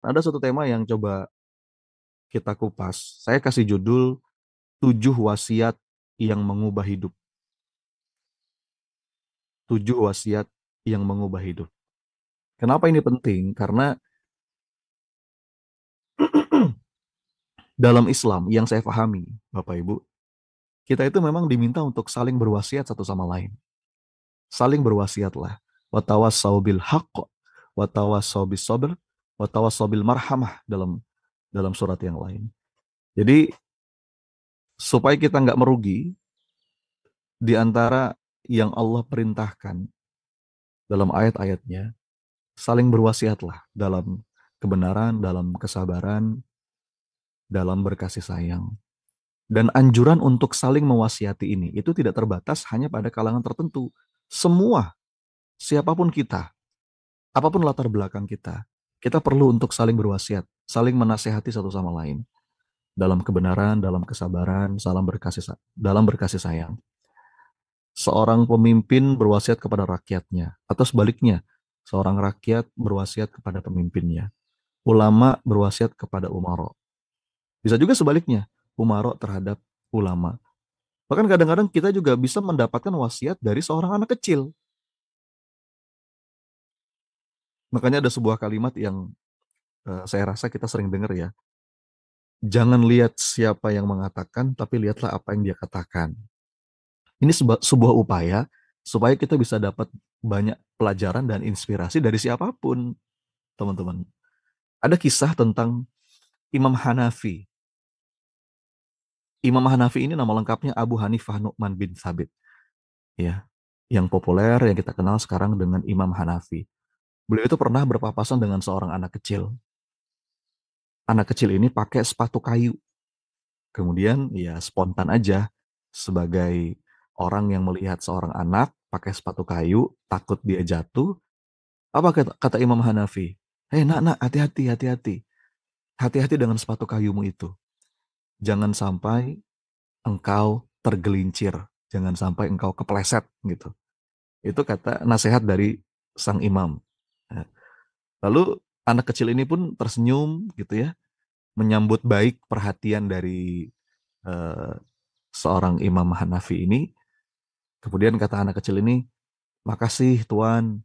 Ada satu tema yang coba kita kupas. Saya kasih judul 7 wasiat yang mengubah hidup. 7 wasiat yang mengubah hidup. Kenapa ini penting? Karena dalam Islam yang saya pahami, Bapak Ibu, kita itu memang diminta untuk saling berwasiat satu sama lain. Saling berwasiatlah. Watawassau bil haqq, watawassau bis sabr, watawassau bil marhamah dalam surat yang lain. Jadi supaya kita nggak merugi di antara yang Allah perintahkan dalam ayat-ayatnya, saling berwasiatlah dalam kebenaran, dalam kesabaran, dalam berkasih sayang. Dan anjuran untuk saling mewasiati ini itu tidak terbatas hanya pada kalangan tertentu. Semua, siapapun kita, apapun latar belakang kita perlu untuk saling berwasiat, saling menasehati satu sama lain dalam kebenaran, dalam kesabaran, dalam berkasih sayang. Seorang pemimpin berwasiat kepada rakyatnya, atau sebaliknya, seorang rakyat berwasiat kepada pemimpinnya. Ulama berwasiat kepada umaro. Bisa juga sebaliknya, umaro terhadap ulama. Bahkan kadang-kadang kita juga bisa mendapatkan wasiat dari seorang anak kecil. Makanya ada sebuah kalimat yang saya rasa kita sering dengar ya. Jangan lihat siapa yang mengatakan, tapi lihatlah apa yang dia katakan. Ini sebuah upaya supaya kita bisa dapat banyak pelajaran dan inspirasi dari siapapun, teman-teman. Ada kisah tentang Imam Hanafi. Imam Hanafi ini nama lengkapnya Abu Hanifah Nu'man bin Thabit, ya. Yang populer yang kita kenal sekarang dengan Imam Hanafi. Beliau itu pernah berpapasan dengan seorang anak kecil. Anak kecil ini pakai sepatu kayu. Kemudian ya spontan aja sebagai orang yang melihat seorang anak pakai sepatu kayu, takut dia jatuh. Apa kata Imam Hanafi? Hei nak, hati-hati, hati-hati. Hati-hati dengan sepatu kayumu itu. Jangan sampai engkau tergelincir. Jangan sampai engkau kepleset gitu. Itu kata nasihat dari sang imam. Nah, lalu anak kecil ini pun tersenyum gitu ya, menyambut baik perhatian dari eh, seorang imam Hanafi ini. Kemudian kata anak kecil ini, makasih Tuan.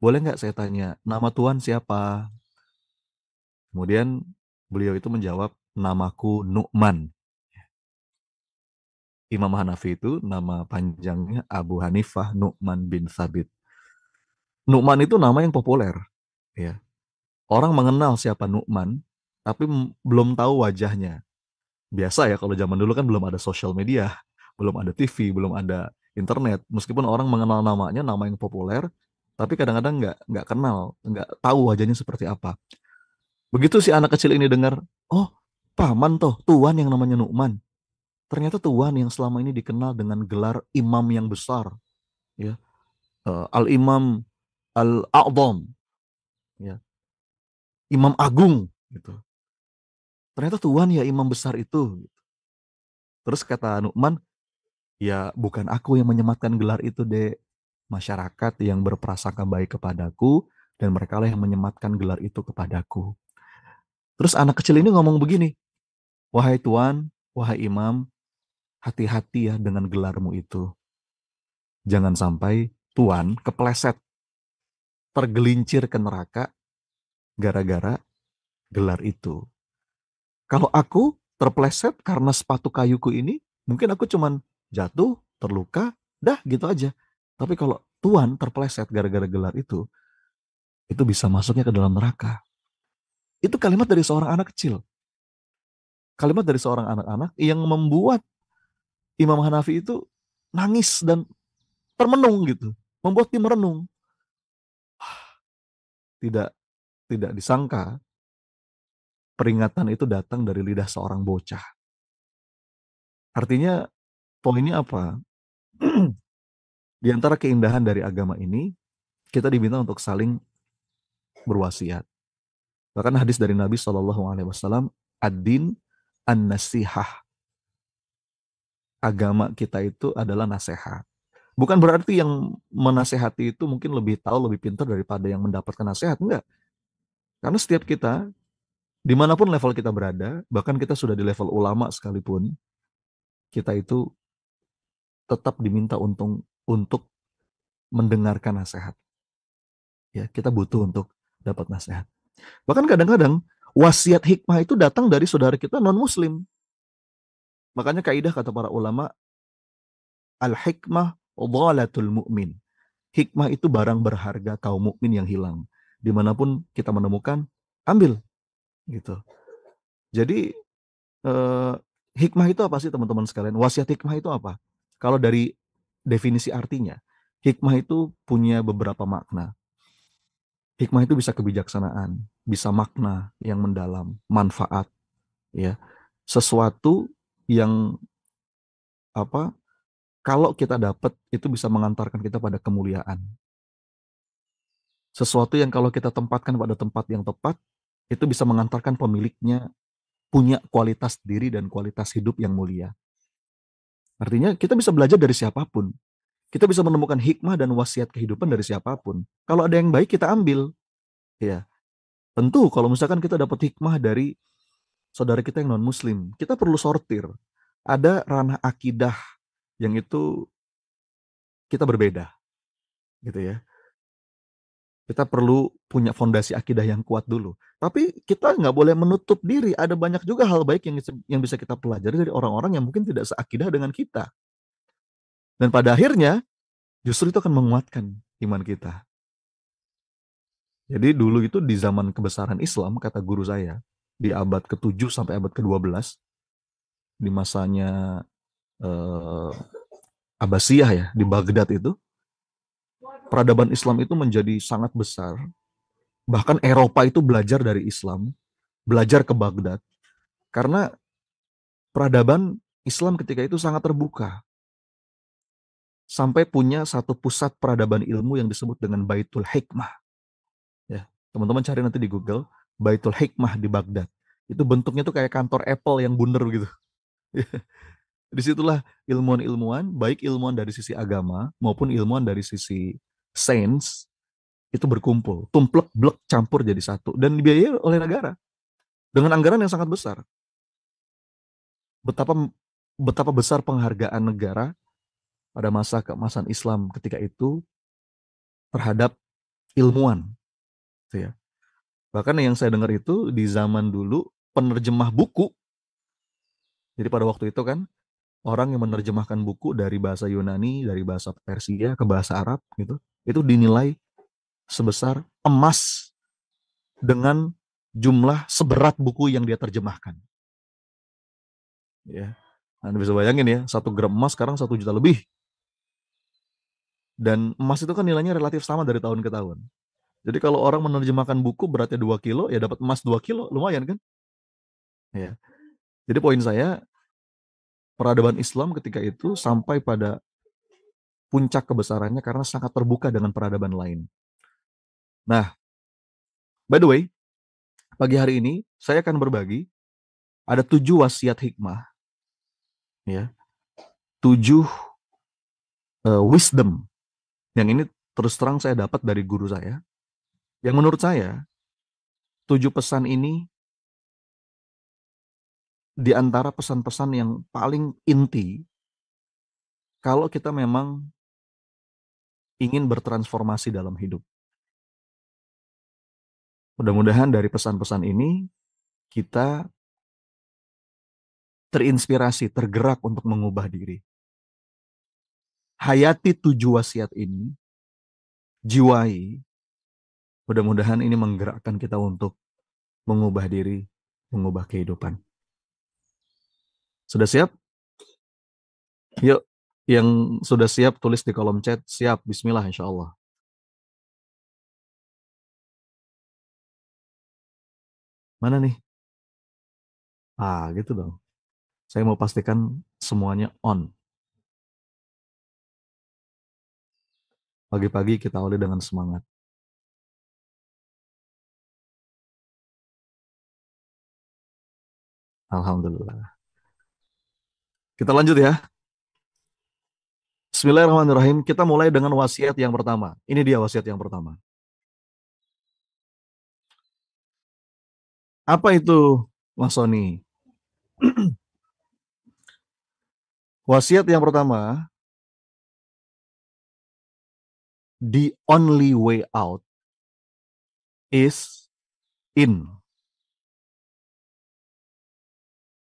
Boleh nggak saya tanya, nama Tuan siapa? Kemudian beliau itu menjawab, namaku Nu'man. Imam Hanafi itu nama panjangnya Abu Hanifah Nu'man bin Thabit. Nu'man itu nama yang populer, ya. Orang mengenal siapa Nu'man, tapi belum tahu wajahnya. Biasa ya kalau zaman dulu kan belum ada sosial media, belum ada TV, belum ada internet. Meskipun orang mengenal namanya, nama yang populer, tapi kadang-kadang nggak kenal, nggak tahu wajahnya seperti apa. Begitu si anak kecil ini dengar, oh paman toh, tuan yang namanya Nu'man. Ternyata tuan yang selama ini dikenal dengan gelar imam yang besar, ya, Al-Imam Al-A'zam, ya, Imam Agung, gitu. Ternyata Tuhan ya imam besar itu. Terus kata Nu'man, ya bukan aku yang menyematkan gelar itu, Dek. Masyarakat yang berprasangka baik kepadaku, dan mereka lah yang menyematkan gelar itu kepadaku. Terus anak kecil ini ngomong begini, wahai Tuan, wahai imam, hati-hati ya dengan gelarmu itu. Jangan sampai Tuan kepleset, tergelincir ke neraka gara-gara gelar itu. Kalau aku terpleset karena sepatu kayuku ini, mungkin aku cuman jatuh, terluka, dah gitu aja. Tapi kalau Tuhan terpleset gara-gara gelar itu bisa masuknya ke dalam neraka. Itu kalimat dari seorang anak kecil. Kalimat dari seorang anak-anak yang membuat Imam Hanafi itu nangis dan termenung gitu. Membuat dia merenung. Tidak tidak disangka peringatan itu datang dari lidah seorang bocah. Artinya poinnya apa? Di antara keindahan dari agama ini, kita diminta untuk saling berwasiat. Bahkan hadis dari Nabi Shallallahu Alaihi Wasallam, ad-din an-nasihah. Agama kita itu adalah nasihat. Bukan berarti yang menasehati itu mungkin lebih tahu, lebih pintar daripada yang mendapatkan nasihat. Enggak. Karena setiap kita, dimanapun level kita berada, bahkan kita sudah di level ulama sekalipun, kita itu tetap diminta untuk mendengarkan nasihat. Ya, kita butuh untuk dapat nasihat. Bahkan kadang-kadang wasiat hikmah itu datang dari saudara kita non-muslim. Makanya kaidah kata para ulama, al-hikmah dhalatul mu'min. Hikmah itu barang berharga kaum mukmin yang hilang. Dimanapun kita menemukan, ambil gitu. Jadi eh, hikmah itu apa sih teman-teman sekalian? Wasiat hikmah itu apa? Kalau dari definisi artinya, hikmah itu punya beberapa makna. Hikmah itu bisa kebijaksanaan, bisa makna yang mendalam, manfaat, ya. Sesuatu yang apa? Kalau kita dapat itu bisa mengantarkan kita pada kemuliaan. Sesuatu yang kalau kita tempatkan pada tempat yang tepat, itu bisa mengantarkan pemiliknya punya kualitas diri dan kualitas hidup yang mulia. Artinya kita bisa belajar dari siapapun. Kita bisa menemukan hikmah dan wasiat kehidupan dari siapapun. Kalau ada yang baik kita ambil, ya. Tentu kalau misalkan kita dapat hikmah dari saudara kita yang non muslim, kita perlu sortir. Ada ranah akidah yang itu kita berbeda, gitu ya. Kita perlu punya fondasi akidah yang kuat dulu. Tapi kita nggak boleh menutup diri. Ada banyak juga hal baik yang bisa kita pelajari dari orang-orang yang mungkin tidak seakidah dengan kita. Dan pada akhirnya justru itu akan menguatkan iman kita. Jadi dulu itu di zaman kebesaran Islam, kata guru saya, di abad ke-7 sampai abad ke-12, di masanya eh, Abbasiyah ya, di Baghdad itu, peradaban Islam itu menjadi sangat besar. Bahkan Eropa itu belajar dari Islam, belajar ke Baghdad, karena peradaban Islam ketika itu sangat terbuka. Sampai punya satu pusat peradaban ilmu yang disebut dengan Baitul Hikmah. Ya, teman-teman cari nanti di Google, Baitul Hikmah di Baghdad. Itu bentuknya tuh kayak kantor Apple yang bundar gitu. Disitulah ilmuwan-ilmuwan, baik ilmuwan dari sisi agama maupun ilmuwan dari sisi sains, itu berkumpul, tumplek blek campur jadi satu dan dibiayai oleh negara dengan anggaran yang sangat besar. Betapa betapa besar penghargaan negara pada masa keemasan Islam ketika itu terhadap ilmuwan, gitu ya. Bahkan yang saya dengar itu di zaman dulu penerjemah buku. Jadi pada waktu itu kan orang yang menerjemahkan buku dari bahasa Yunani, dari bahasa Persia ke bahasa Arab gitu, itu dinilai sebesar emas dengan jumlah seberat buku yang dia terjemahkan. Ya, Anda bisa bayangin ya, 1 gram emas sekarang 1 juta lebih. Dan emas itu kan nilainya relatif sama dari tahun ke tahun. Jadi kalau orang menerjemahkan buku beratnya 2 kilo, ya dapat emas 2 kilo, lumayan kan? Ya. Jadi poin saya, peradaban Islam ketika itu sampai pada puncak kebesarannya karena sangat terbuka dengan peradaban lain. Nah, by the way, pagi hari ini saya akan berbagi ada 7 wasiat hikmah, ya, 7 wisdom yang ini terus terang saya dapat dari guru saya. Yang menurut saya 7 pesan ini di antara pesan-pesan yang paling inti kalau kita memang ingin bertransformasi dalam hidup. Mudah-mudahan dari pesan-pesan ini kita terinspirasi, tergerak untuk mengubah diri. Hayati 7 wasiat ini, jiwai. Mudah-mudahan ini menggerakkan kita untuk mengubah diri, mengubah kehidupan. Sudah siap? Yuk, yang sudah siap tulis di kolom chat, siap, bismillah insya Allah. Mana nih? Gitu dong. Saya mau pastikan semuanya on. Pagi-pagi kita awali dengan semangat. Alhamdulillah. Kita lanjut ya. Bismillahirrahmanirrahim. Kita mulai dengan wasiat yang pertama. Ini dia wasiat yang pertama. Apa itu, Mas Sony? Wasiat yang pertama, the only way out is in.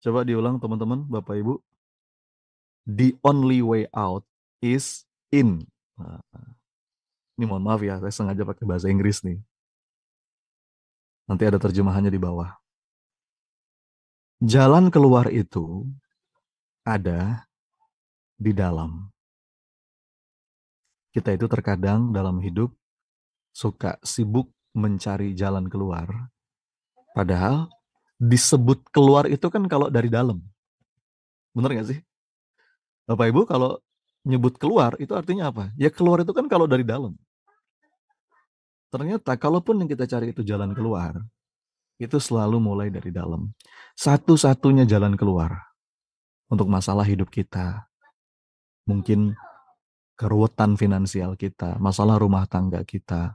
Coba diulang teman-teman, Bapak Ibu. The only way out is in. Nah, ini mohon maaf ya, saya sengaja pakai bahasa Inggris nih. Nanti ada terjemahannya di bawah. Jalan keluar itu ada di dalam. Kita itu terkadang dalam hidup suka sibuk mencari jalan keluar. Padahal disebut keluar itu kan kalau dari dalam. Bener nggak sih? Bapak Ibu kalau nyebut keluar itu artinya apa? Ya keluar itu kan kalau dari dalam. Ternyata kalaupun yang kita cari itu jalan keluar, itu selalu mulai dari dalam. Satu-satunya jalan keluar untuk masalah hidup kita, mungkin keruwetan finansial kita, masalah rumah tangga kita,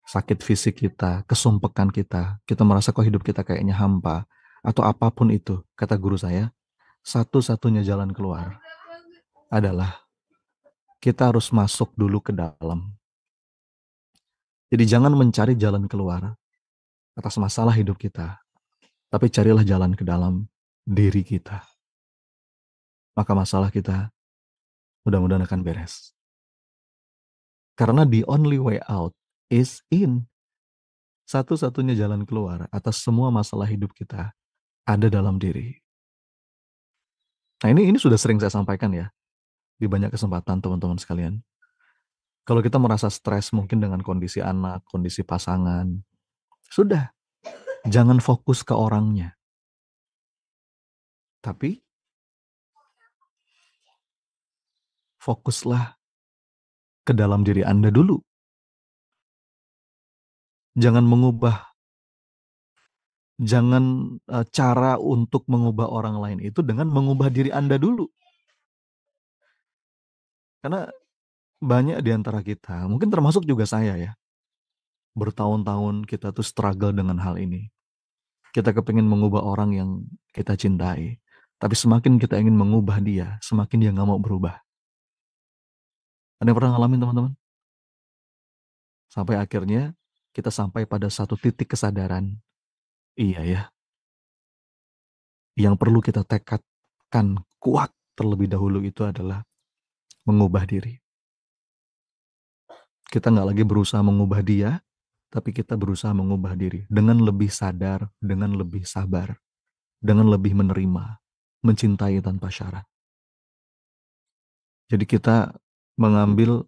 sakit fisik kita, kesumpekan kita merasa kok hidup kita kayaknya hampa, atau apapun itu, kata guru saya, satu-satunya jalan keluar adalah kita harus masuk dulu ke dalam. Jadi jangan mencari jalan keluar atas masalah hidup kita, tapi carilah jalan ke dalam diri kita. Maka masalah kita mudah-mudahan akan beres. Karena the only way out is in. Satu-satunya jalan keluar atas semua masalah hidup kita ada dalam diri. Nah ini sudah sering saya sampaikan ya, di banyak kesempatan teman-teman sekalian. Kalau kita merasa stres mungkin dengan kondisi anak, kondisi pasangan, sudah, jangan fokus ke orangnya. Tapi fokuslah ke dalam diri Anda dulu. Jangan cara untuk mengubah orang lain itu dengan mengubah diri Anda dulu. Karena banyak di antara kita, mungkin termasuk juga saya ya, bertahun-tahun kita tuh struggle dengan hal ini. Kita kepingin mengubah orang yang kita cintai. Tapi semakin kita ingin mengubah dia, semakin dia nggak mau berubah. Ada yang pernah ngalamin teman-teman? Sampai akhirnya kita sampai pada satu titik kesadaran. Iya ya, yang perlu kita tekadkan kuat terlebih dahulu itu adalah mengubah diri. Kita nggak lagi berusaha mengubah dia, tapi kita berusaha mengubah diri dengan lebih sadar, dengan lebih sabar, dengan lebih menerima, mencintai tanpa syarat. Jadi kita mengambil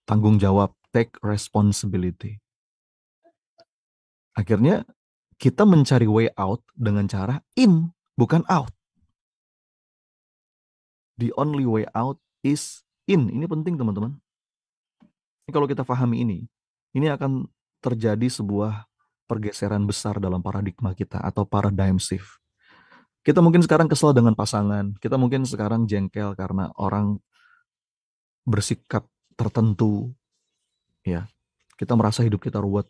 tanggung jawab, take responsibility. Akhirnya kita mencari way out dengan cara in, bukan out. The only way out is in. Ini penting teman-teman. Kalau kita pahami ini akan terjadi sebuah pergeseran besar dalam paradigma kita atau paradigm shift. Kita mungkin sekarang kesal dengan pasangan, kita mungkin sekarang jengkel karena orang bersikap tertentu, ya. Kita merasa hidup kita ruwet.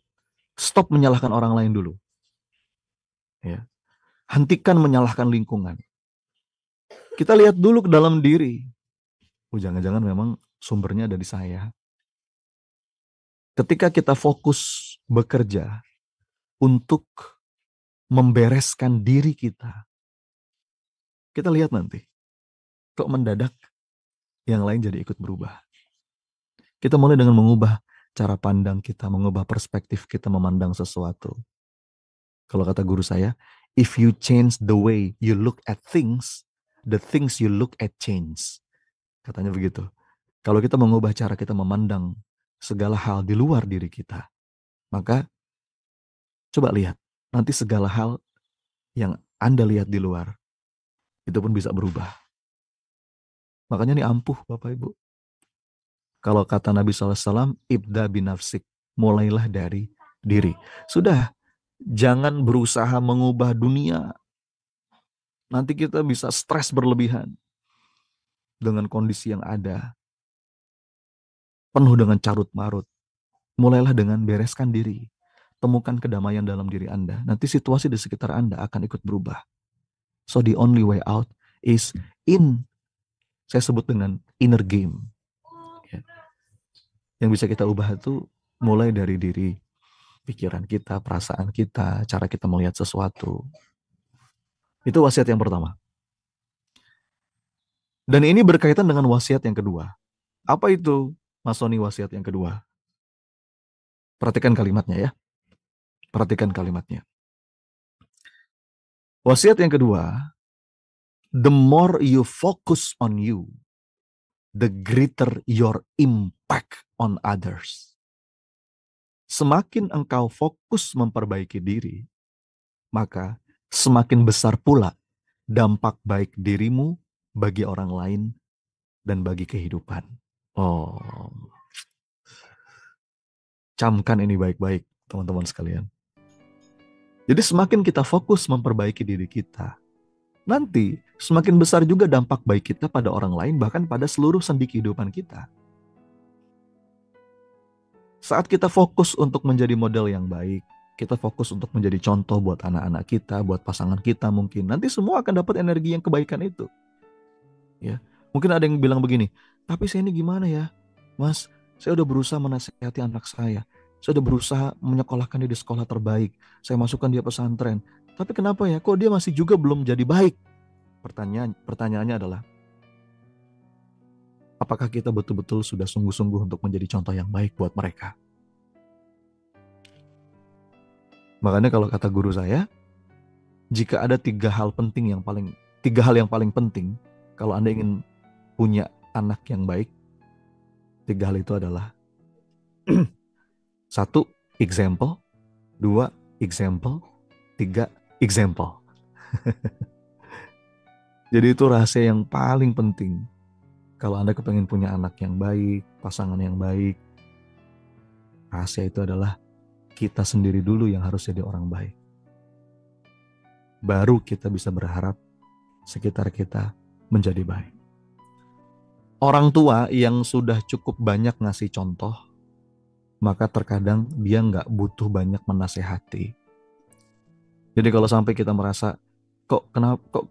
Stop menyalahkan orang lain dulu, ya. Hentikan menyalahkan lingkungan. Kita lihat dulu ke dalam diri. Jangan-jangan memang sumbernya ada di saya. Ketika kita fokus bekerja untuk membereskan diri kita lihat nanti, kok mendadak yang lain jadi ikut berubah. Kita mulai dengan mengubah cara pandang kita, mengubah perspektif kita memandang sesuatu. Kalau kata guru saya, if you change the way you look at things, the things you look at change. Katanya begitu. Kalau kita mengubah cara kita memandang segala hal di luar diri kita, maka coba lihat, nanti segala hal yang Anda lihat di luar, itu pun bisa berubah. Makanya ini ampuh Bapak Ibu. Kalau kata Nabi SAW, ibda binafsik, mulailah dari diri. Sudah, jangan berusaha mengubah dunia. Nanti kita bisa stres berlebihan dengan kondisi yang ada. Penuh dengan carut marut. Mulailah dengan bereskan diri. temukan kedamaian dalam diri Anda, nanti situasi di sekitar Anda akan ikut berubah. So the only way out is in, saya sebut dengan inner game. Ya. Yang bisa kita ubah itu mulai dari diri, pikiran kita, perasaan kita, cara kita melihat sesuatu. Itu wasiat yang pertama. Dan ini berkaitan dengan wasiat yang kedua. Apa itu, Mas Sony, wasiat yang kedua? Perhatikan kalimatnya ya. Perhatikan kalimatnya. Wasiat yang kedua, the more you focus on you, the greater your impact on others. Semakin engkau fokus memperbaiki diri, maka semakin besar pula dampak baik dirimu bagi orang lain dan bagi kehidupan. Oh, camkan ini baik-baik, teman-teman sekalian. Jadi semakin kita fokus memperbaiki diri kita, nanti semakin besar juga dampak baik kita pada orang lain, bahkan pada seluruh sendi kehidupan kita. Saat kita fokus untuk menjadi model yang baik, kita fokus untuk menjadi contoh buat anak-anak kita, buat pasangan kita mungkin, nanti semua akan dapat energi yang kebaikan itu. Ya, mungkin ada yang bilang begini, tapi saya ini gimana ya, Mas? Saya udah berusaha menasihati anak saya udah berusaha menyekolahkan dia di sekolah terbaik, saya masukkan dia pesantren, tapi kenapa ya, kok dia masih juga belum jadi baik? Pertanyaannya adalah, apakah kita betul-betul sudah sungguh-sungguh untuk menjadi contoh yang baik buat mereka? Makanya kalau kata guru saya, jika ada tiga hal yang paling penting, kalau Anda ingin punya anak yang baik, tiga hal itu adalah satu, example, dua, example, tiga, example. Jadi itu rahasia yang paling penting. Kalau Anda kepengen punya anak yang baik, pasangan yang baik, rahasia itu adalah kita sendiri dulu yang harus jadi orang baik. Baru kita bisa berharap sekitar kita menjadi baik. Orang tua yang sudah cukup banyak ngasih contoh, maka terkadang dia nggak butuh banyak menasehati. Jadi kalau sampai kita merasa, kok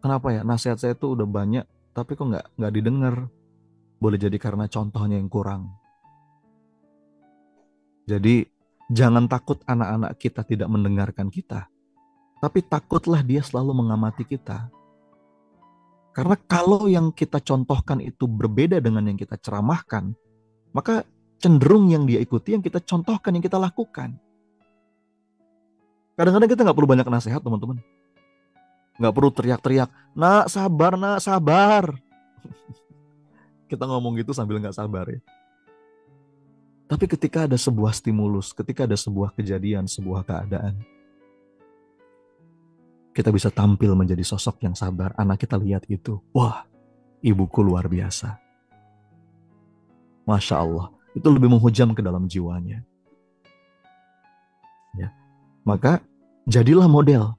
kenapa ya nasihat saya tuh udah banyak, tapi kok nggak didengar, boleh jadi karena contohnya yang kurang. Jadi jangan takut anak-anak kita tidak mendengarkan kita, tapi takutlah dia selalu mengamati kita. Karena kalau yang kita contohkan itu berbeda dengan yang kita ceramahkan, maka cenderung yang dia ikuti, yang kita contohkan, yang kita lakukan. Kadang-kadang kita nggak perlu banyak nasihat, teman-teman. Nggak perlu teriak-teriak, nak sabar. Kita ngomong gitu sambil nggak sabar ya. Tapi ketika ada sebuah stimulus, ketika ada sebuah kejadian, sebuah keadaan, kita bisa tampil menjadi sosok yang sabar. Anak kita lihat itu, wah, ibuku luar biasa. Masya Allah, itu lebih menghujam ke dalam jiwanya. Ya. Maka jadilah model.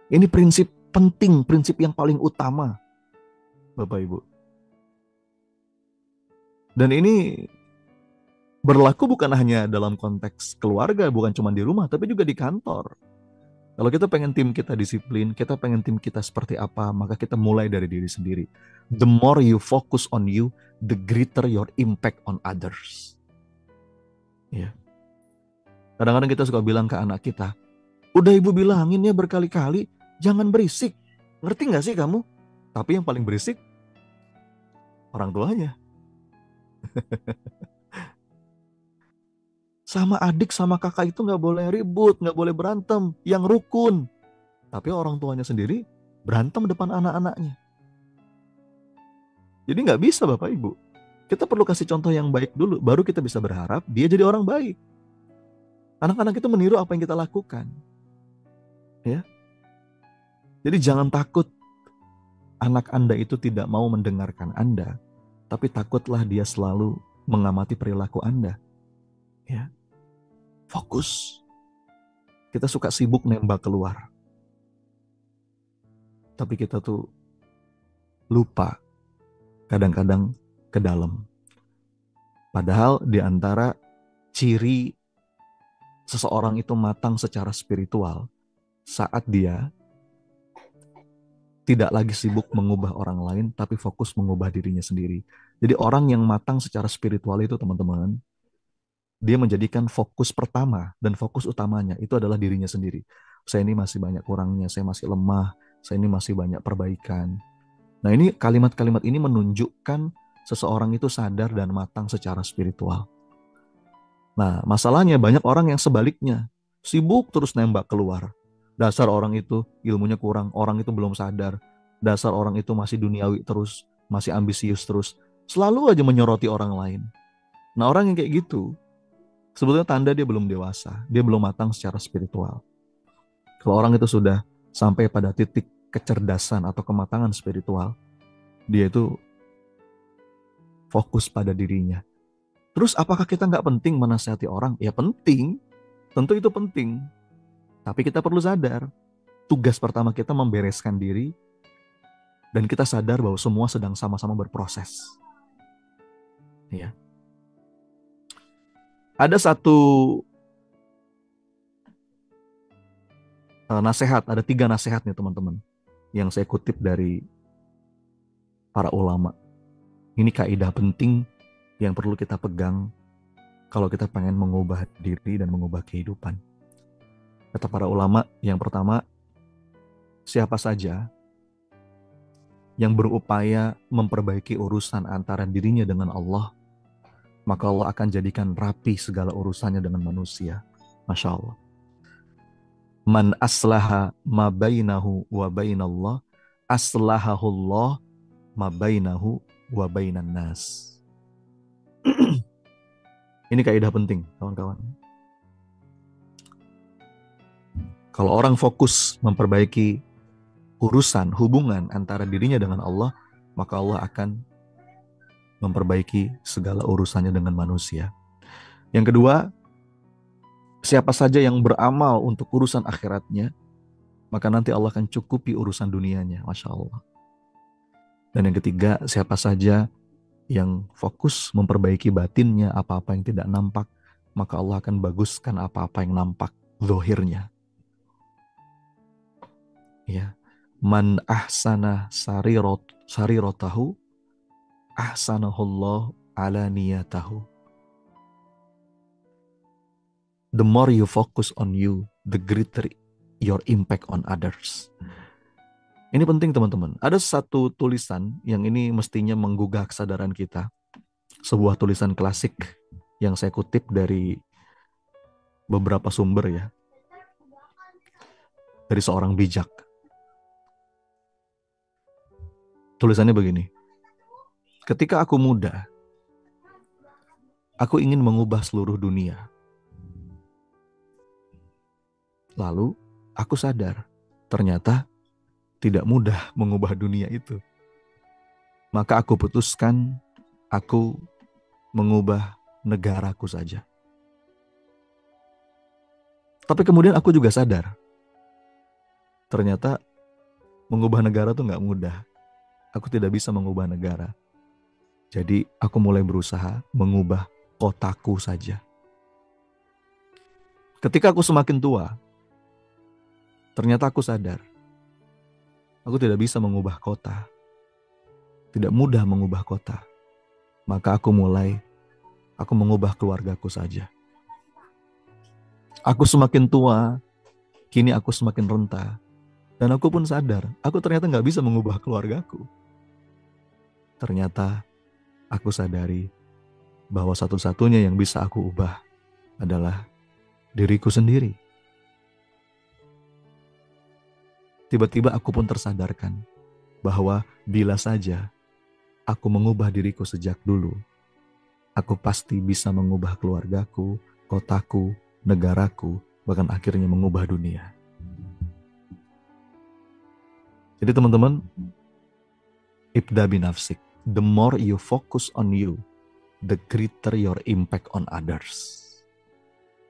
Ini prinsip penting, prinsip yang paling utama, Bapak Ibu. Dan ini berlaku bukan hanya dalam konteks keluarga, bukan cuma di rumah, tapi juga di kantor. Kalau kita pengen tim kita disiplin, kita pengen tim kita seperti apa, maka kita mulai dari diri sendiri. The more you focus on you, the greater your impact on others. Ya. Kadang-kadang kita suka bilang ke anak kita, udah ibu bilangin ya berkali-kali, jangan berisik. Ngerti gak sih kamu? Tapi yang paling berisik, orang tuanya. Sama adik, sama kakak itu gak boleh ribut, gak boleh berantem, yang rukun. Tapi orang tuanya sendiri berantem depan anak-anaknya. Jadi gak bisa Bapak Ibu. Kita perlu kasih contoh yang baik dulu, baru kita bisa berharap dia jadi orang baik. Anak-anak itu meniru apa yang kita lakukan. Ya. Jadi jangan takut anak Anda itu tidak mau mendengarkan Anda, tapi takutlah dia selalu mengamati perilaku Anda. Ya. Fokus. Kita suka sibuk nembak keluar. Tapi kita tuh lupa kadang-kadang ke dalam. Padahal di antara ciri seseorang itu matang secara spiritual saat dia tidak lagi sibuk mengubah orang lain, tapi fokus mengubah dirinya sendiri. Jadi orang yang matang secara spiritual itu teman-teman, dia menjadikan fokus pertama dan fokus utamanya itu adalah dirinya sendiri. Saya ini masih banyak kurangnya, saya masih lemah, saya ini masih banyak perbaikan. Nah ini kalimat-kalimat ini menunjukkan seseorang itu sadar dan matang secara spiritual. Nah masalahnya banyak orang yang sebaliknya, sibuk terus nembak keluar. Dasar orang itu ilmunya kurang, orang itu belum sadar. Dasar orang itu masih duniawi terus, masih ambisius terus. Selalu aja menyoroti orang lain. Nah orang yang kayak gitu, sebetulnya tanda dia belum dewasa, dia belum matang secara spiritual. Kalau orang itu sudah sampai pada titik kecerdasan atau kematangan spiritual, dia itu fokus pada dirinya. Terus apakah kita nggak penting menasihati orang? Ya penting, tentu itu penting. Tapi kita perlu sadar, tugas pertama kita membereskan diri, dan kita sadar bahwa semua sedang sama-sama berproses. Ya. Ada satu nasihat, ada 3 nasihat nih teman-teman, yang saya kutip dari para ulama. Ini kaidah penting yang perlu kita pegang kalau kita pengen mengubah diri dan mengubah kehidupan. Kata para ulama, yang pertama, siapa saja yang berupaya memperbaiki urusan antara dirinya dengan Allah, maka Allah akan jadikan rapi segala urusannya dengan manusia. Masya Allah. Man aslaha ma bainahu wa bainallah, aslahahullah ma bainahu wa bainan nas. Ini kaidah penting, kawan-kawan. Kalau orang fokus memperbaiki urusan, hubungan antara dirinya dengan Allah, maka Allah akan memperbaiki segala urusannya dengan manusia. Yang kedua, siapa saja yang beramal untuk urusan akhiratnya, maka nanti Allah akan cukupi urusan dunianya. Masya Allah. Dan yang ketiga, siapa saja yang fokus memperbaiki batinnya, apa-apa yang tidak nampak, maka Allah akan baguskan apa-apa yang nampak, zahirnya. Ya. Man ahsana sarirotahu, ahsanahullah ala niyatahu. The more you focus on you, the greater your impact on others. Ini penting teman-teman. Ada satu tulisan yang ini mestinya menggugah kesadaran kita. Sebuah tulisan klasik yang saya kutip dari beberapa sumber ya. Dari seorang bijak. Tulisannya begini. Ketika aku muda, aku ingin mengubah seluruh dunia. Lalu aku sadar, ternyata tidak mudah mengubah dunia itu. Maka aku putuskan, aku mengubah negaraku saja. Tapi kemudian aku juga sadar, ternyata mengubah negara tuh gak mudah. Aku tidak bisa mengubah negara. Jadi aku mulai berusaha mengubah kotaku saja. Ketika aku semakin tua, ternyata aku sadar, aku tidak bisa mengubah kota. Tidak mudah mengubah kota. Maka aku mengubah keluargaku saja. Aku semakin tua, kini aku semakin renta. Dan aku pun sadar, aku ternyata gak bisa mengubah keluargaku. Ternyata aku sadari bahwa satu-satunya yang bisa aku ubah adalah diriku sendiri. Tiba-tiba aku pun tersadarkan bahwa bila saja aku mengubah diriku sejak dulu, aku pasti bisa mengubah keluargaku, kotaku, negaraku, bahkan akhirnya mengubah dunia. Jadi teman-teman, ibda binafsik. The more you focus on you, the greater your impact on others.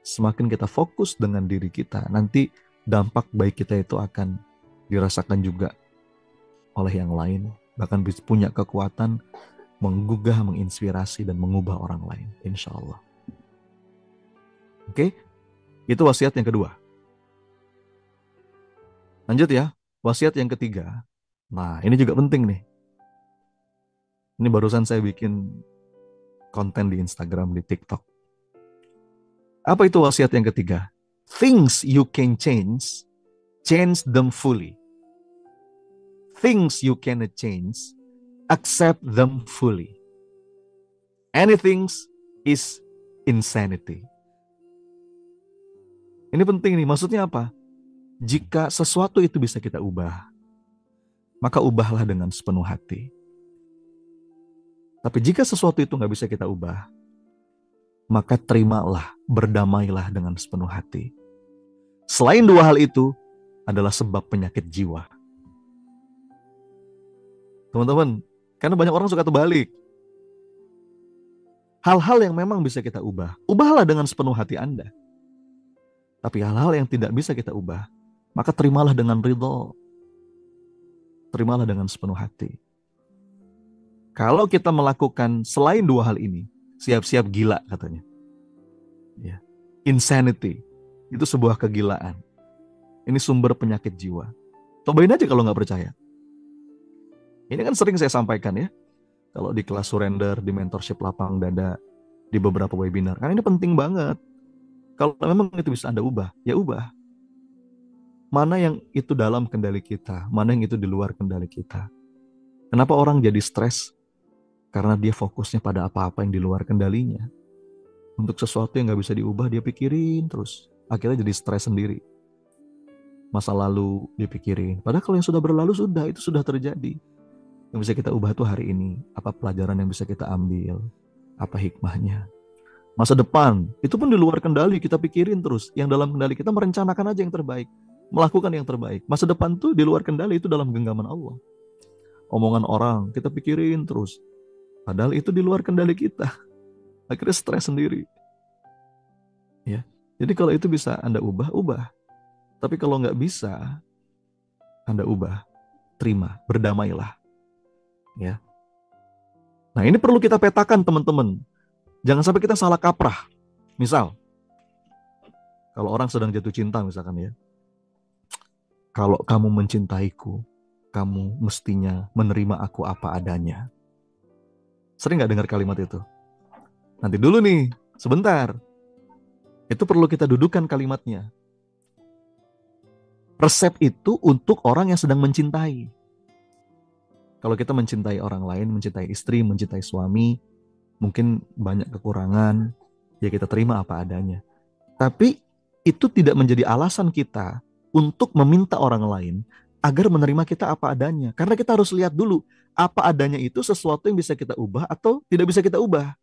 Semakin kita fokus dengan diri kita, nanti dampak baik kita itu akan dirasakan juga oleh yang lain, bahkan bisa punya kekuatan menggugah, menginspirasi, dan mengubah orang lain, insya Allah. Oke? Itu wasiat yang kedua. Lanjut ya, wasiat yang ketiga. Nah, ini juga penting nih. Ini barusan saya bikin konten di Instagram, di TikTok. Apa itu wasiat yang ketiga? Things you can change, change them fully. Things you cannot change, accept them fully. Anything is insanity. Ini penting nih, maksudnya apa? Jika sesuatu itu bisa kita ubah, maka ubahlah dengan sepenuh hati. Tapi jika sesuatu itu nggak bisa kita ubah, maka terimalah, berdamailah dengan sepenuh hati. Selain dua hal itu adalah sebab penyakit jiwa. Teman-teman, karena banyak orang suka terbalik. Hal-hal yang memang bisa kita ubah, ubahlah dengan sepenuh hati Anda. Tapi hal-hal yang tidak bisa kita ubah, maka terimalah dengan ridho. Terimalah dengan sepenuh hati. Kalau kita melakukan selain dua hal ini, siap-siap gila katanya. Ya. Insanity, itu sebuah kegilaan. Ini sumber penyakit jiwa. Cobain aja kalau nggak percaya. Ini kan sering saya sampaikan ya. Kalau di kelas surrender, di mentorship lapang dada, di beberapa webinar. Karena ini penting banget. Kalau memang itu bisa Anda ubah, ya ubah. Mana yang itu dalam kendali kita, mana yang itu di luar kendali kita. Kenapa orang jadi stres? Karena dia fokusnya pada apa-apa yang di luar kendalinya. Untuk sesuatu yang gak bisa diubah, dia pikirin terus. Akhirnya jadi stres sendiri. Masa lalu dipikirin. Padahal kalau yang sudah berlalu, itu sudah terjadi. Yang bisa kita ubah tuh hari ini. Apa pelajaran yang bisa kita ambil? Apa hikmahnya? Masa depan, itu pun di luar kendali, kita pikirin terus. Yang dalam kendali kita merencanakan aja yang terbaik. Melakukan yang terbaik. Masa depan tuh di luar kendali, itu dalam genggaman Allah. Omongan orang, kita pikirin terus. Padahal itu di luar kendali kita. Akhirnya stres sendiri. Ya. Jadi kalau itu bisa Anda ubah, ubah. Tapi kalau nggak bisa Anda ubah, terima, berdamailah. Ya. Nah ini perlu kita petakan teman-teman. Jangan sampai kita salah kaprah. Misal, kalau orang sedang jatuh cinta misalkan ya. Kalau kamu mencintaiku, kamu mestinya menerima aku apa adanya. Sering nggak dengar kalimat itu? Nanti dulu nih, sebentar. Itu perlu kita dudukan kalimatnya. Resep itu untuk orang yang sedang mencintai. Kalau kita mencintai orang lain, mencintai istri, mencintai suami, mungkin banyak kekurangan, ya kita terima apa adanya. Tapi itu tidak menjadi alasan kita untuk meminta orang lain agar menerima kita apa adanya. Karena kita harus lihat dulu, apa adanya itu sesuatu yang bisa kita ubah atau tidak bisa kita ubah.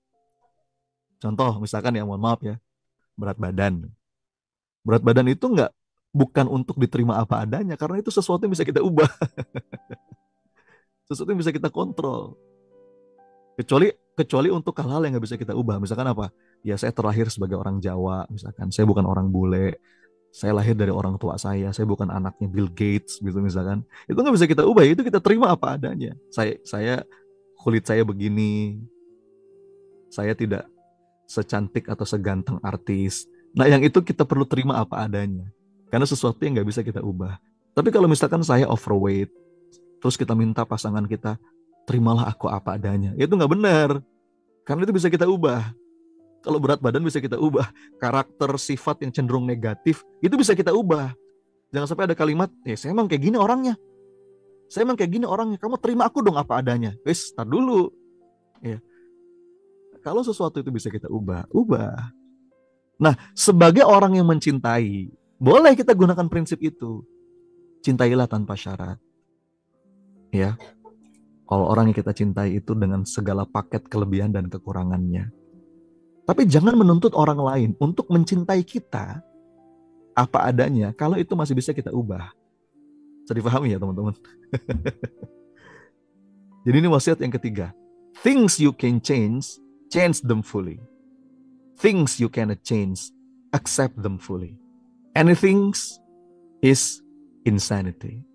Contoh, misalkan ya, mohon maaf ya, berat badan. Berat badan itu bukan untuk diterima apa adanya, karena itu sesuatu yang bisa kita ubah. Sesuatu yang bisa kita kontrol. Kecuali untuk hal-hal yang nggak bisa kita ubah. Misalkan apa? Ya saya terlahir sebagai orang Jawa, misalkan. Saya bukan orang bule. Saya lahir dari orang tua saya bukan anaknya Bill Gates, gitu misalkan. Itu nggak bisa kita ubah, itu kita terima apa adanya. Saya kulit saya begini. Saya tidak secantik atau seganteng artis. Nah yang itu kita perlu terima apa adanya. Karena sesuatu yang nggak bisa kita ubah. Tapi kalau misalkan saya overweight, terus kita minta pasangan kita, terimalah aku apa adanya. Itu nggak benar. Karena itu bisa kita ubah. Kalau berat badan bisa kita ubah. Karakter, sifat yang cenderung negatif, itu bisa kita ubah. Jangan sampai ada kalimat, saya emang kayak gini orangnya. Saya emang kayak gini orangnya. Kamu terima aku dong apa adanya. Wes, tar dulu. Ya. Kalau sesuatu itu bisa kita ubah, ubah. Nah, sebagai orang yang mencintai, boleh kita gunakan prinsip itu. Cintailah tanpa syarat. Ya. Kalau orang yang kita cintai itu dengan segala paket kelebihan dan kekurangannya. Tapi jangan menuntut orang lain untuk mencintai kita apa adanya kalau itu masih bisa kita ubah. Bisa dipahami ya teman-teman? Jadi ini wasiat yang ketiga. Things you can change, change them fully. Things you cannot change, accept them fully. Anything is insanity.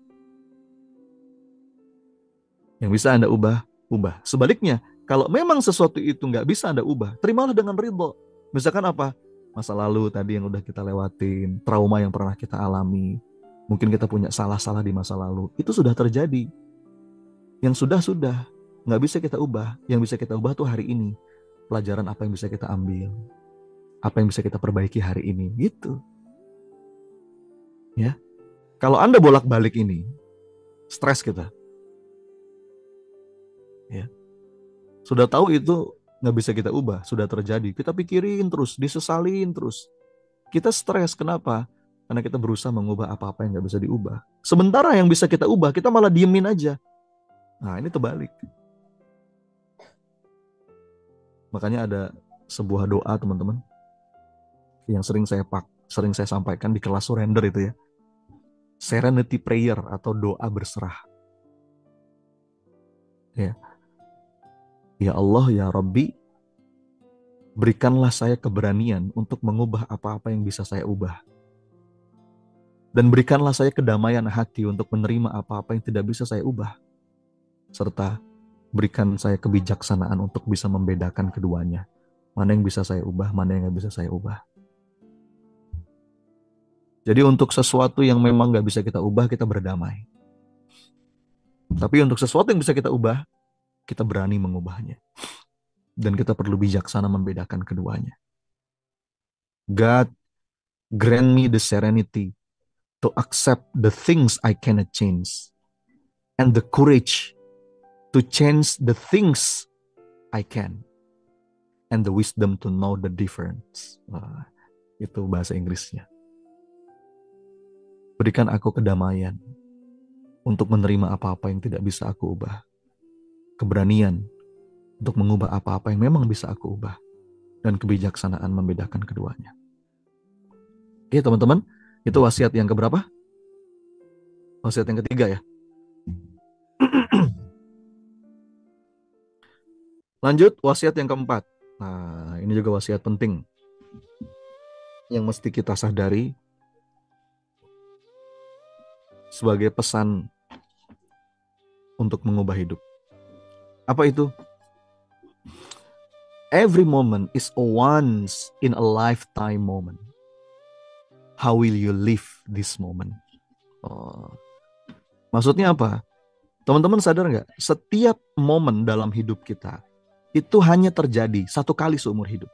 Yang bisa Anda ubah, ubah. Sebaliknya, kalau memang sesuatu itu nggak bisa Anda ubah, terimalah dengan ridho. Misalkan apa? Masa lalu tadi yang udah kita lewatin, trauma yang pernah kita alami, mungkin kita punya salah-salah di masa lalu, itu sudah terjadi. Yang sudah, nggak bisa kita ubah. Yang bisa kita ubah tuh hari ini. Pelajaran apa yang bisa kita ambil, apa yang bisa kita perbaiki hari ini, gitu. Ya, kalau Anda bolak-balik ini, stres kita. Ya, sudah tahu itu nggak bisa kita ubah, sudah terjadi. Kita pikirin terus, disesalin terus. Kita stres, kenapa? Karena kita berusaha mengubah apa-apa yang nggak bisa diubah. Sementara yang bisa kita ubah, kita malah diemin aja. Nah, ini terbalik. Makanya ada sebuah doa, teman-teman, yang sering saya sampaikan di kelas surrender itu ya. Serenity prayer atau doa berserah. Ya. Ya Allah, ya Rabbi, berikanlah saya keberanian untuk mengubah apa-apa yang bisa saya ubah. Dan berikanlah saya kedamaian hati untuk menerima apa-apa yang tidak bisa saya ubah. Serta berikan saya kebijaksanaan untuk bisa membedakan keduanya. Mana yang bisa saya ubah, mana yang nggak bisa saya ubah. Jadi untuk sesuatu yang memang nggak bisa kita ubah, kita berdamai. Tapi untuk sesuatu yang bisa kita ubah, kita berani mengubahnya. Dan kita perlu bijaksana membedakan keduanya. God grant me the serenity to accept the things I cannot change. And the courage to change the things I can. And the wisdom to know the difference. Wah, itu bahasa Inggrisnya. Berikan aku kedamaian untuk menerima apa-apa yang tidak bisa aku ubah. Keberanian untuk mengubah apa-apa yang memang bisa aku ubah. Dan kebijaksanaan membedakan keduanya. Oke teman-teman, itu wasiat yang keberapa? Wasiat yang ketiga ya. Lanjut, wasiat yang keempat. Nah, ini juga wasiat penting yang mesti kita sadari sebagai pesan untuk mengubah hidup. Apa itu? Every moment is a once in a lifetime moment. How will you live this moment? Oh. Maksudnya apa? Teman-teman sadar nggak? Setiap momen dalam hidup kita itu hanya terjadi satu kali seumur hidup.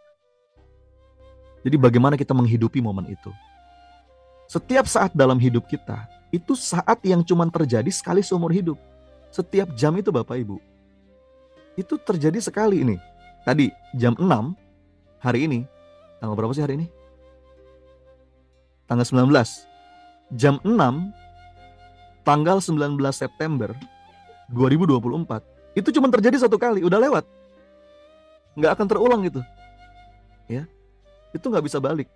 Jadi bagaimana kita menghidupi momen itu? Setiap saat dalam hidup kita, itu saat yang cuma terjadi sekali seumur hidup. Setiap jam itu Bapak Ibu. Itu terjadi sekali ini. Tadi jam 6, hari ini. Tanggal berapa sih hari ini? Tanggal 19. Jam 6, tanggal 19 September 2024. Itu cuma terjadi satu kali, udah lewat. Nggak akan terulang gitu. Ya, itu nggak bisa balik.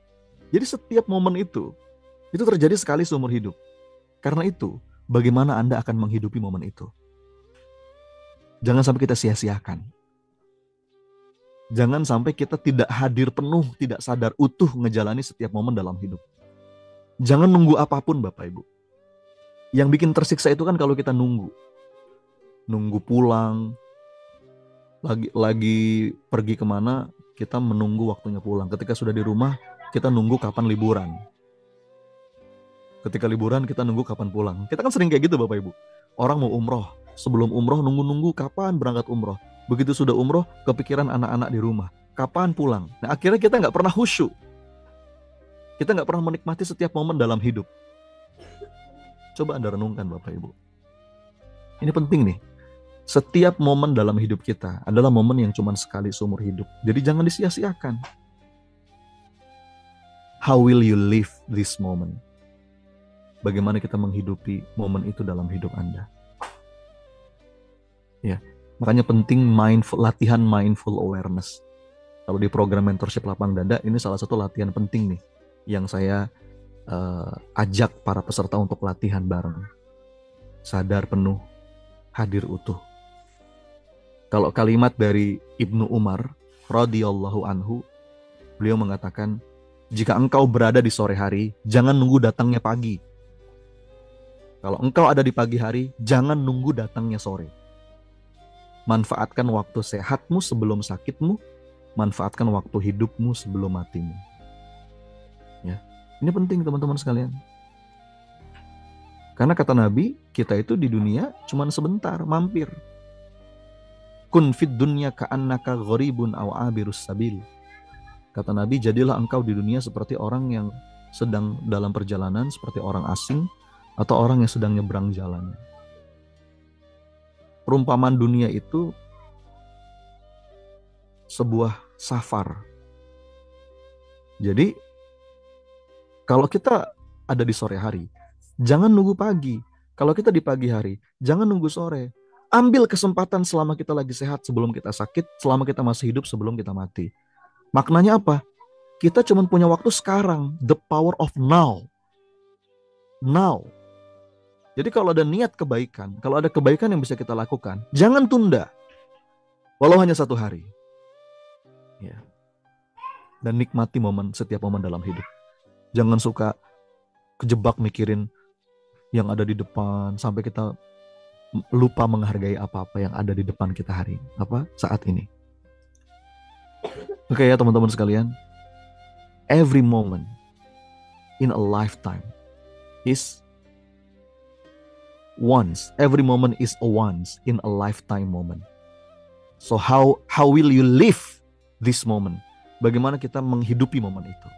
Jadi setiap momen itu terjadi sekali seumur hidup. Karena itu, bagaimana Anda akan menghidupi momen itu? Jangan sampai kita sia-siakan. Jangan sampai kita tidak hadir penuh, tidak sadar utuh ngejalani setiap momen dalam hidup. Jangan nunggu apapun Bapak Ibu. Yang bikin tersiksa itu kan kalau kita nunggu. Nunggu pulang, lagi pergi kemana, kita menunggu waktunya pulang. Ketika sudah di rumah, kita nunggu kapan liburan. Ketika liburan, kita nunggu kapan pulang. Kita kan sering kayak gitu Bapak Ibu. Orang mau umroh, sebelum umroh nunggu-nunggu kapan berangkat umroh. Begitu sudah umroh, kepikiran anak-anak di rumah. Kapan pulang? Nah akhirnya kita nggak pernah khusyuk. Kita nggak pernah menikmati setiap momen dalam hidup. Coba Anda renungkan Bapak Ibu. Ini penting nih. Setiap momen dalam hidup kita adalah momen yang cuma sekali seumur hidup. Jadi jangan disia-siakan. How will you live this moment? Bagaimana kita menghidupi momen itu dalam hidup Anda? Ya, makanya penting latihan mindful awareness. Kalau di program mentorship lapang dada, ini salah satu latihan penting nih yang saya ajak para peserta untuk latihan bareng. Sadar penuh, hadir utuh. Kalau kalimat dari Ibnu Umar radhiyallahu anhu, beliau mengatakan, jika engkau berada di sore hari, jangan nunggu datangnya pagi. Kalau engkau ada di pagi hari, jangan nunggu datangnya sore. Manfaatkan waktu sehatmu sebelum sakitmu, manfaatkan waktu hidupmu sebelum matimu. Ini penting teman-teman sekalian. Karena kata Nabi, kita itu di dunia cuma sebentar, mampir. Kun fid dunya ka'annaka gharibun aw abirus sabil. Kata Nabi, jadilah engkau di dunia seperti orang yang sedang dalam perjalanan, seperti orang asing, atau orang yang sedang nyebrang jalan. Perumpamaan dunia itu sebuah safar. Jadi, kalau kita ada di sore hari, jangan nunggu pagi. Kalau kita di pagi hari, jangan nunggu sore. Ambil kesempatan selama kita lagi sehat sebelum kita sakit, selama kita masih hidup sebelum kita mati. Maknanya apa? Kita cuma punya waktu sekarang. The power of now. Now. Jadi kalau ada niat kebaikan, kalau ada kebaikan yang bisa kita lakukan, jangan tunda. Walau hanya 1 hari. Ya. Dan nikmati setiap momen dalam hidup. Jangan suka kejebak mikirin yang ada di depan sampai kita lupa menghargai apa-apa yang ada di depan kita saat ini. Oke ya teman-teman sekalian, every moment in a lifetime is once. Every moment is a once in a lifetime moment. So how will you live this moment? Bagaimana kita menghidupi momen itu?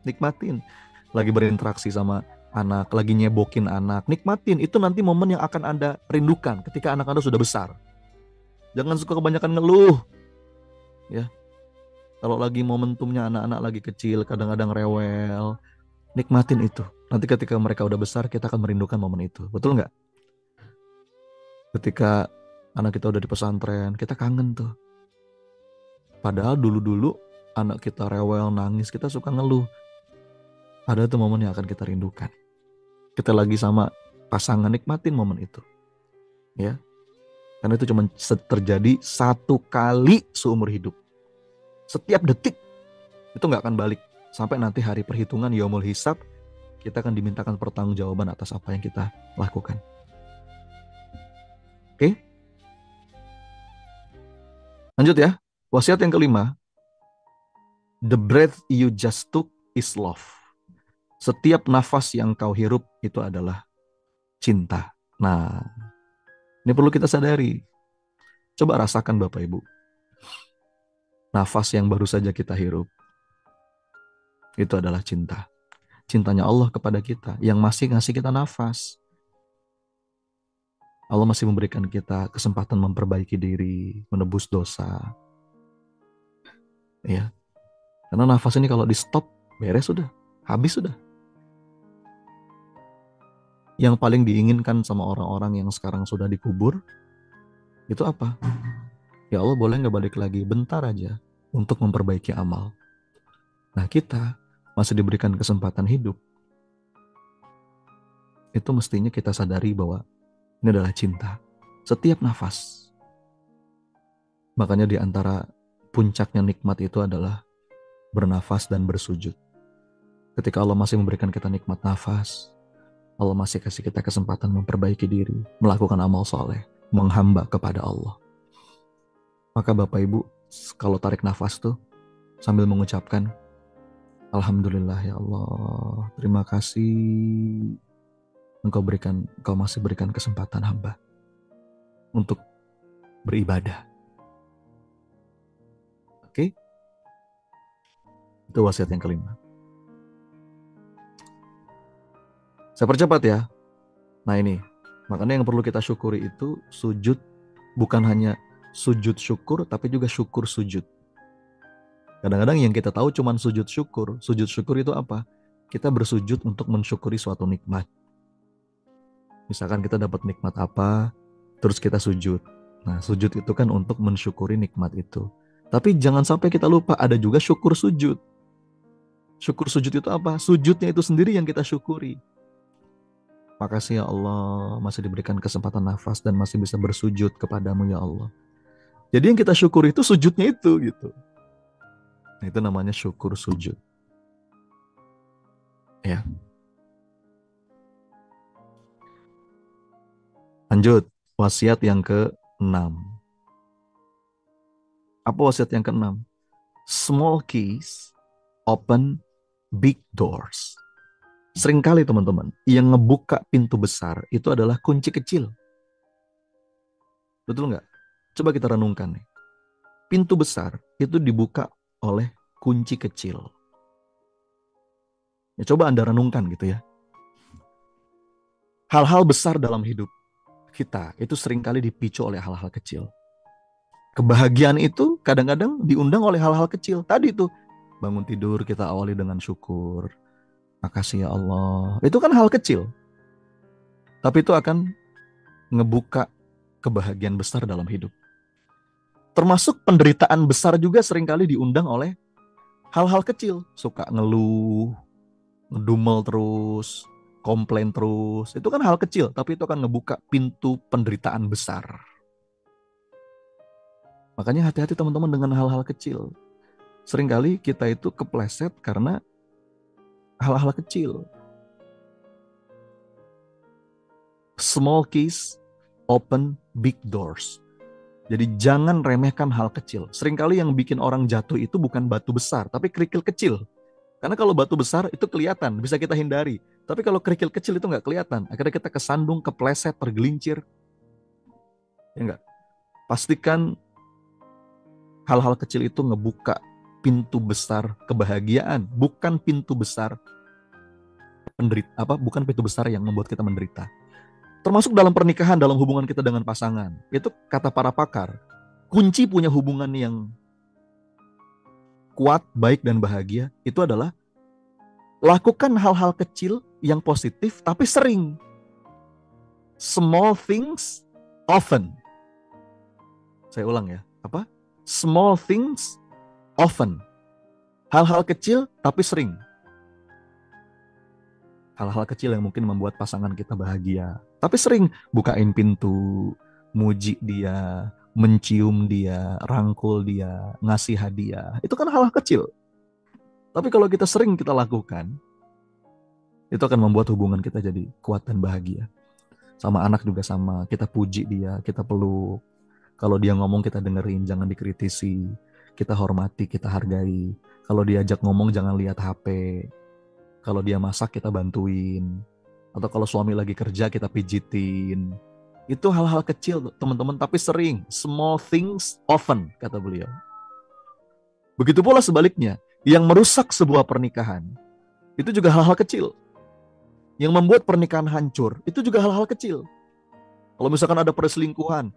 Nikmatin. Lagi berinteraksi sama anak, lagi nyebokin anak, nikmatin. Itu nanti momen yang akan Anda rindukan ketika anak Anda sudah besar. Jangan suka kebanyakan ngeluh. Ya. Kalau lagi momentumnya anak-anak lagi kecil, kadang-kadang rewel, nikmatin itu. Nanti ketika mereka udah besar, kita akan merindukan momen itu. Betul nggak? Ketika anak kita udah di pesantren, kita kangen tuh. Padahal dulu-dulu anak kita rewel, nangis, kita suka ngeluh. Ada tuh momen yang akan kita rindukan. Kita lagi sama pasangan, nikmatin momen itu. Ya. Karena itu cuma terjadi 1 kali seumur hidup. Setiap detik itu nggak akan balik. Sampai nanti hari perhitungan, yaumul hisab, kita akan dimintakan pertanggungjawaban atas apa yang kita lakukan. Oke? Lanjut ya. Wasiat yang kelima. The breath you just took is love. Setiap nafas yang kau hirup itu adalah cinta. Nah, ini perlu kita sadari. Coba rasakan Bapak Ibu. Nafas yang baru saja kita hirup itu adalah cinta. Cintanya Allah kepada kita yang masih ngasih kita nafas. Allah masih memberikan kita kesempatan memperbaiki diri, menebus dosa. Ya. Karena nafas ini kalau di stop, beres sudah, habis sudah. Yang paling diinginkan sama orang-orang yang sekarang sudah dikubur, itu apa? Ya Allah, boleh nggak balik lagi bentar aja untuk memperbaiki amal. Nah, kita masih diberikan kesempatan hidup. Itu mestinya kita sadari bahwa ini adalah cinta. Setiap nafas. Makanya di antara puncaknya nikmat itu adalah bernafas dan bersujud. Ketika Allah masih memberikan kita nikmat nafas, Allah masih kasih kita kesempatan memperbaiki diri, melakukan amal soleh, menghamba kepada Allah. Maka Bapak Ibu, kalau tarik nafas tuh, sambil mengucapkan, Alhamdulillah ya Allah, terima kasih Engkau masih berikan kesempatan hamba untuk beribadah. Oke? Itu wasiat yang kelima. Saya percepat ya. Nah ini, makanya yang perlu kita syukuri itu sujud, bukan hanya sujud syukur, tapi juga syukur sujud. Kadang-kadang yang kita tahu cuma sujud syukur. Sujud syukur itu apa? Kita bersujud untuk mensyukuri suatu nikmat. Misalkan kita dapat nikmat apa, terus kita sujud. Nah, sujud itu kan untuk mensyukuri nikmat itu. Tapi jangan sampai kita lupa, ada juga syukur sujud. Syukur sujud itu apa? Sujudnya itu sendiri yang kita syukuri. Makasih ya Allah, masih diberikan kesempatan nafas dan masih bisa bersujud kepadamu ya Allah. Jadi yang kita syukuri itu sujudnya itu gitu. Nah, itu namanya syukur sujud. Ya. Lanjut, wasiat yang ke-6. Apa wasiat yang ke-6? Small keys open big doors. Seringkali teman-teman, yang ngebuka pintu besar itu adalah kunci kecil. Betul nggak? Coba kita renungkan nih. Pintu besar itu dibuka oleh kunci kecil. Ya, coba Anda renungkan gitu ya. Hal-hal besar dalam hidup kita itu seringkali dipicu oleh hal-hal kecil. Kebahagiaan itu kadang-kadang diundang oleh hal-hal kecil. Tadi tuh, bangun tidur kita awali dengan syukur. Makasih ya Allah. Itu kan hal kecil. Tapi itu akan ngebuka kebahagiaan besar dalam hidup. Termasuk penderitaan besar juga seringkali diundang oleh hal-hal kecil. Suka ngeluh, ngedumel terus, komplain terus. Itu kan hal kecil, tapi itu akan ngebuka pintu penderitaan besar. Makanya hati-hati teman-teman dengan hal-hal kecil. Seringkali kita itu kepleset karena hal-hal kecil. Small keys open big doors. Jadi jangan remehkan hal kecil. Seringkali yang bikin orang jatuh itu bukan batu besar, tapi kerikil kecil. Karena kalau batu besar itu kelihatan, bisa kita hindari. Tapi kalau kerikil kecil itu nggak kelihatan. Akhirnya kita kesandung, kepleset, tergelincir. Ya enggak? Pastikan hal-hal kecil itu ngebuka pintu besar kebahagiaan, bukan pintu besar bukan pintu besar yang membuat kita menderita. Termasuk dalam pernikahan, dalam hubungan kita dengan pasangan. Itu kata para pakar, kunci punya hubungan yang kuat, baik, dan bahagia, itu adalah lakukan hal-hal kecil yang positif, tapi sering. Small things often. Saya ulang ya, apa? Small things often. Hal-hal kecil, tapi sering. Hal-hal kecil yang mungkin membuat pasangan kita bahagia. Tapi sering bukain pintu, muji dia, mencium dia, rangkul dia, ngasih hadiah. Itu kan hal-hal kecil. Tapi kalau kita sering kita lakukan, itu akan membuat hubungan kita jadi kuat dan bahagia. Sama anak juga sama, kita puji dia, kita peluk. Kalau dia ngomong kita dengerin, jangan dikritisi. Kita hormati, kita hargai. Kalau diajak ngomong jangan lihat HP. Kalau dia masak kita bantuin. Atau kalau suami lagi kerja kita pijitin. Itu hal-hal kecil teman-teman, tapi sering. Small things often, kata beliau. Begitu pula sebaliknya, yang merusak sebuah pernikahan, itu juga hal-hal kecil. Yang membuat pernikahan hancur, itu juga hal-hal kecil. Kalau misalkan ada perselingkuhan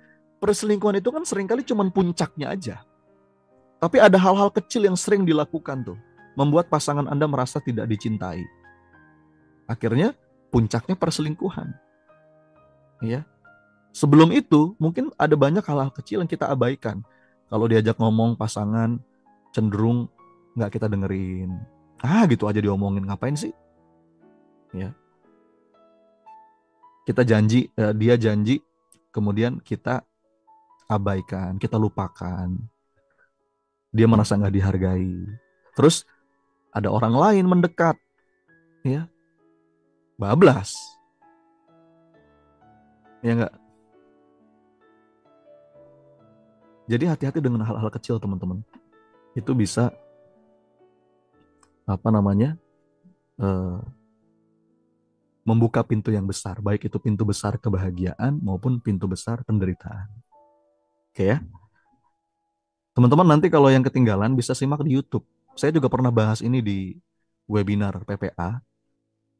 itu kan seringkali cuma puncaknya aja. Tapi ada hal-hal kecil yang sering dilakukan tuh, membuat pasangan Anda merasa tidak dicintai. Akhirnya puncaknya perselingkuhan. Ya. Sebelum itu mungkin ada banyak hal-hal kecil yang kita abaikan. Kalau diajak ngomong pasangan cenderung nggak kita dengerin. Gitu aja diomongin, ngapain sih? Ya. Kita janji, dia janji, kemudian kita abaikan, kita lupakan. Dia merasa nggak dihargai. Terus ada orang lain mendekat, ya, bablas, ya nggak. Jadi hati-hati dengan hal-hal kecil teman-teman. Itu bisa membuka pintu yang besar, baik itu pintu besar kebahagiaan maupun pintu besar penderitaan. Oke ya. Teman-teman nanti kalau yang ketinggalan bisa simak di YouTube. Saya juga pernah bahas ini di webinar PPA.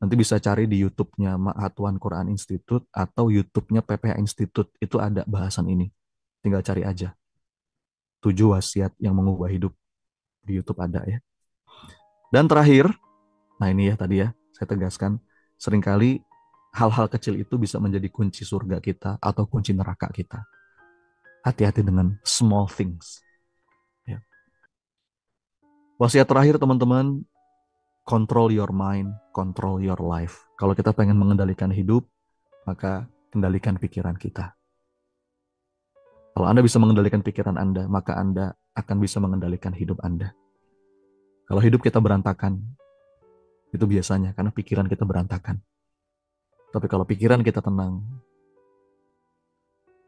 Nanti bisa cari di YouTube-nya Mahatwan Quran Institute atau YouTube-nya PPA Institute. Itu ada bahasan ini. Tinggal cari aja. 7 wasiat yang mengubah hidup. Di YouTube ada ya. Dan terakhir, nah ini ya tadi ya, saya tegaskan, seringkali hal-hal kecil itu bisa menjadi kunci surga kita atau kunci neraka kita. Hati-hati dengan small things. Ya. Wasiat terakhir teman-teman, control your mind, control your life. Kalau kita pengen mengendalikan hidup, maka kendalikan pikiran kita. Kalau Anda bisa mengendalikan pikiran Anda, maka Anda akan bisa mengendalikan hidup Anda. Kalau hidup kita berantakan, itu biasanya karena pikiran kita berantakan. Tapi kalau pikiran kita tenang,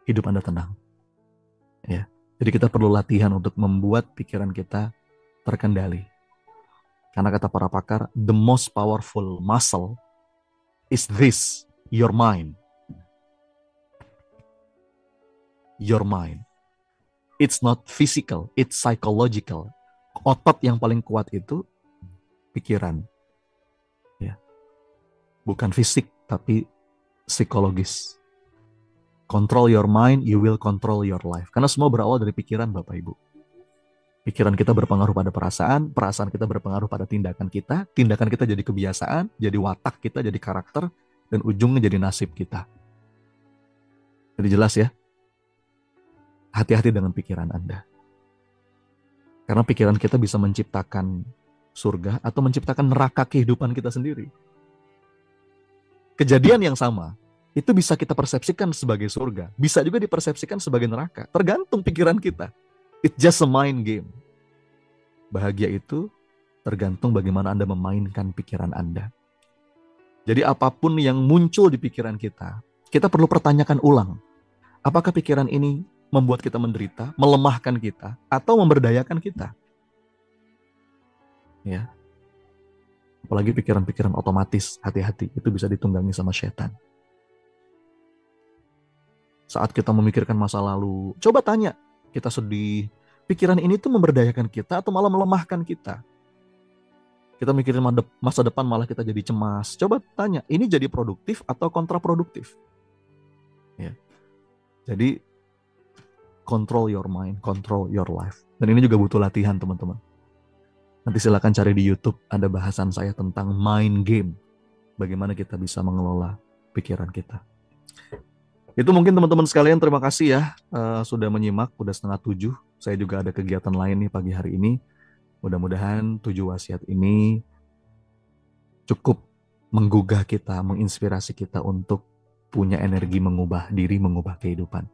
hidup Anda tenang. Ya. Jadi kita perlu latihan untuk membuat pikiran kita terkendali. Karena kata para pakar, the most powerful muscle is this, your mind. Your mind. It's not physical, it's psychological. Otot yang paling kuat itu pikiran. Ya. Bukan fisik, tapi psikologis. Control your mind, you will control your life. Karena semua berawal dari pikiran, Bapak Ibu. Pikiran kita berpengaruh pada perasaan, perasaan kita berpengaruh pada tindakan kita jadi kebiasaan, jadi watak kita, jadi karakter, dan ujungnya jadi nasib kita. Jadi jelas ya, hati-hati dengan pikiran Anda. Karena pikiran kita bisa menciptakan surga atau menciptakan neraka kehidupan kita sendiri. Kejadian yang sama, itu bisa kita persepsikan sebagai surga, bisa juga dipersepsikan sebagai neraka, tergantung pikiran kita. It's just a mind game. Bahagia itu tergantung bagaimana Anda memainkan pikiran Anda. Jadi apapun yang muncul di pikiran kita perlu pertanyakan ulang. Apakah pikiran ini membuat kita menderita, melemahkan kita, atau memberdayakan kita? Ya. Apalagi pikiran-pikiran otomatis, hati-hati, itu bisa ditunggangi sama setan. Saat kita memikirkan masa lalu, coba tanya, kita sedih, pikiran ini tuh memberdayakan kita atau malah melemahkan kita? Kita mikirin masa depan malah kita jadi cemas. Coba tanya, ini jadi produktif atau kontraproduktif? Ya. Jadi, control your mind, control your life. Dan ini juga butuh latihan, teman-teman. Nanti silakan cari di YouTube, ada bahasan saya tentang mind game. Bagaimana kita bisa mengelola pikiran kita. Itu mungkin teman-teman sekalian, terima kasih ya sudah menyimak, udah 6:30. Saya juga ada kegiatan lain nih pagi hari ini. Mudah-mudahan 7 wasiat ini cukup menggugah kita, menginspirasi kita untuk punya energi mengubah diri, mengubah kehidupan.